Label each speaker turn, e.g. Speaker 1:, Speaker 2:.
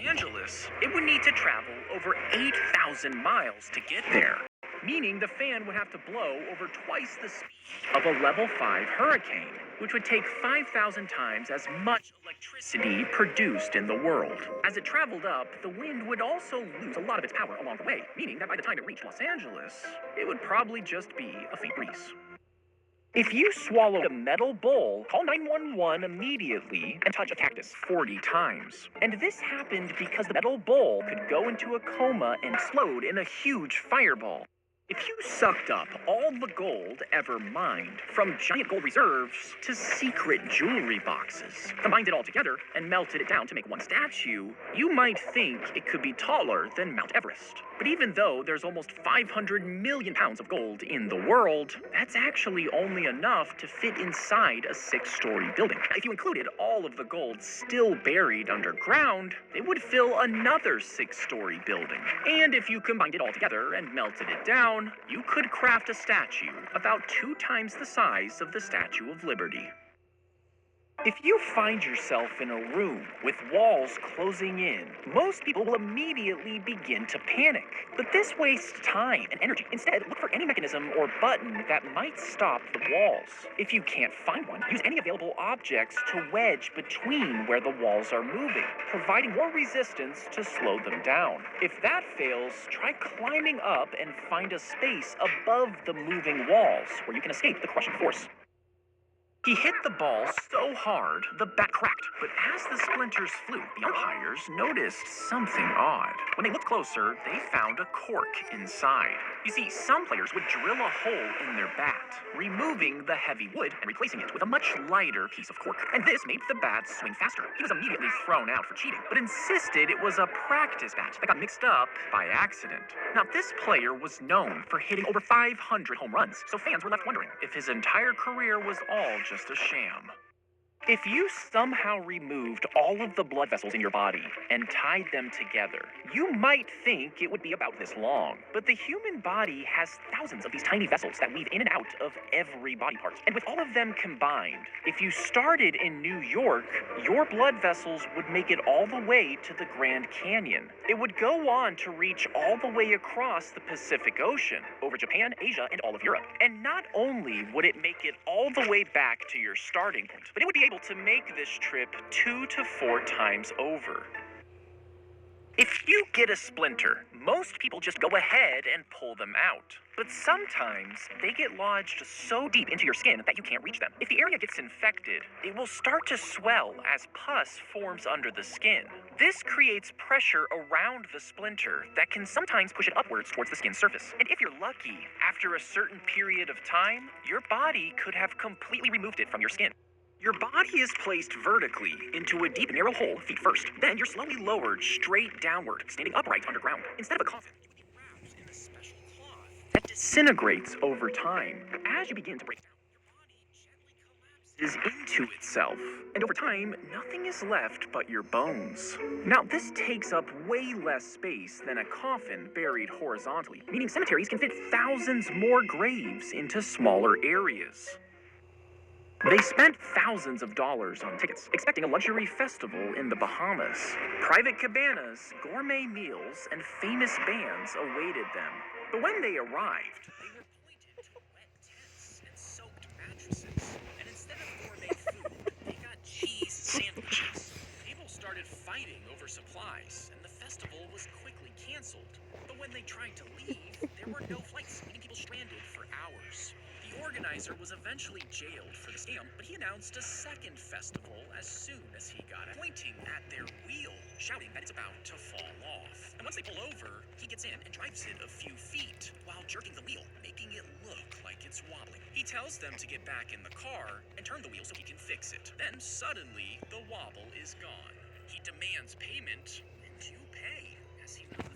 Speaker 1: Angeles, it would need to travel over 8,000 miles to get there, meaning the fan would have to blow over twice the speed of a level 5 hurricane, which would take 5,000 times as much electricity produced in the world. As it traveled up, the wind would also lose a lot of its power along the way, meaning that by the time it reached Los Angeles, it would probably just be a faint breeze. If you swallow a metal bowl, call 911 immediately and touch a cactus 40 times. And this happened because the metal bowl could go into a coma and explode in a huge fireball. If you sucked up all the gold ever mined, from giant gold reserves to secret jewelry boxes, combined it all together and melted it down to make one statue, you might think it could be taller than Mount Everest. But even though there's almost 500 million pounds of gold in the world, that's actually only enough to fit inside a 6-story building. If you included all of the gold still buried underground, it would fill another 6-story building. And if you combined it all together and melted it down, you could craft a statue about 2 times the size of the Statue of Liberty. If you find yourself in a room with walls closing in, most people will immediately begin to panic. But this wastes time and energy. Instead, look for any mechanism or button that might stop the walls. If you can't find one, use any available objects to wedge between where the walls are moving, providing more resistance to slow them down. If that fails, try climbing up and find a space above the moving walls where you can escape the crushing force. He hit the ball so hard, the bat cracked. But as the splinters flew, the umpires noticed something odd. When they looked closer, they found a cork inside. You see, some players would drill a hole in their bat, removing the heavy wood and replacing it with a much lighter piece of cork. And this made the bat swing faster. He was immediately thrown out for cheating, but insisted it was a practice bat that got mixed up by accident. Now, this player was known for hitting over 500 home runs, so fans were left wondering if his entire career was all just a sham. If you somehow removed all of the blood vessels in your body and tied them together, you might think it would be about this long. But the human body has thousands of these tiny vessels that weave in and out of every body part. And with all of them combined, if you started in New York, your blood vessels would make it all the way to the Grand Canyon. It would go on to reach all the way across the Pacific Ocean, over Japan, Asia, and all of Europe. And not only would it make it all the way back to your starting point, but it would be able to make this trip 2 to 4 times over. If you get a splinter, most people just go ahead and pull them out. But sometimes they get lodged so deep into your skin that you can't reach them. If the area gets infected, it will start to swell as pus forms under the skin. This creates pressure around the splinter that can sometimes push it upwards towards the skin surface. And if you're lucky, after a certain period of time, your body could have completely removed it from your skin. Your body is placed vertically into a deep, narrow hole, feet first. Then you're slowly lowered straight downward, standing upright underground. Instead of a coffin, you would be wrapped in a special cloth that disintegrates over time. As you begin to break down, your body gently collapses into itself. And over time, nothing is left but your bones. Now, this takes up way less space than a coffin buried horizontally, meaning cemeteries can fit thousands more graves into smaller areas. They spent thousands of dollars on tickets, expecting a luxury festival in the Bahamas. Private cabanas, gourmet meals, and famous bands awaited them. But when they arrived, they were pointed to wet tents and soaked mattresses. And instead of gourmet food, they got cheese sandwiches. People started fighting over supplies, and the festival was quickly canceled. But when they tried to leave, there were no flights, leaving people stranded for hours. The organizer was eventually jailed for the scam, but he announced a second festival as soon as he got it, pointing at their wheel, shouting that it's about to fall off. And once they pull over, he gets in and drives it a few feet while jerking the wheel, making it look like it's wobbling. He tells them to get back in the car and turn the wheel so he can fix it. Then suddenly, the wobble is gone. He demands payment, and you pay, as he knows